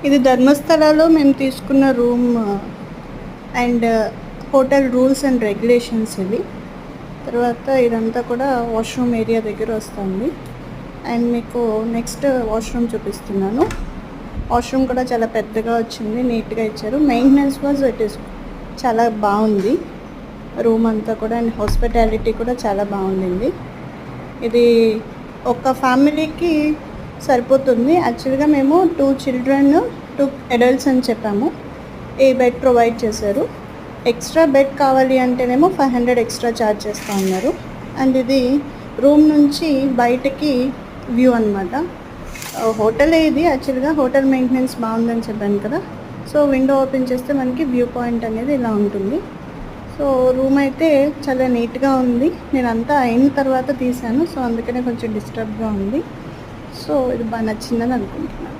ఇది ధర్మస్థలాలో మేము తీసుకున్న room and hotel rules and regulations ఇవి. తర్వాత ఇదంతా కూడా వాష్రూమ్ ఏరియా దగ్గర వస్తుంది. అండ్ మీకు నెక్స్ట్ వాష్రూమ్ చూపిస్తున్నాను. వాష్రూమ్ కూడా చాలా పెద్దగా వచ్చింది, నీట్గా ఇచ్చారు. మెయింటెనెన్స్ వాజ్ ఇట్ ఈస్ చాలా బాగుంది రూమ్ అంతా కూడా. అండ్ హాస్పిటాలిటీ కూడా చాలా బాగుండింది. ఇది ఒక ఫ్యామిలీకి సరిపోతుంది. యాక్చువల్గా మేము 2 చిల్డ్రన్ 2 అడల్ట్స్ అని చెప్పాము. ఏ బెడ్ ప్రొవైడ్ చేశారు. ఎక్స్ట్రా బెడ్ కావాలి అంటేనేమో 500 ఎక్స్ట్రా ఛార్జ్ చేస్తూ ఉన్నారు. అండ్ ఇది రూమ్ నుంచి బయటకి వ్యూ అనమాట. హోటల్ ఇది యాక్చువల్గా హోటల్ మెయింటెనెన్స్ బాగుందని చెప్పాను కదా. సో విండో ఓపెన్ చేస్తే మనకి వ్యూ పాయింట్ అనేది ఇలా ఉంటుంది. సో రూమ్ అయితే చాలా నీట్గా ఉంది. నేను అంతా అయిన తర్వాత తీశాను, సో అందుకనే కొంచెం డిస్టర్బ్గా ఉంది. సో ఇది బాగా నచ్చిందని అనుకుంటున్నాను.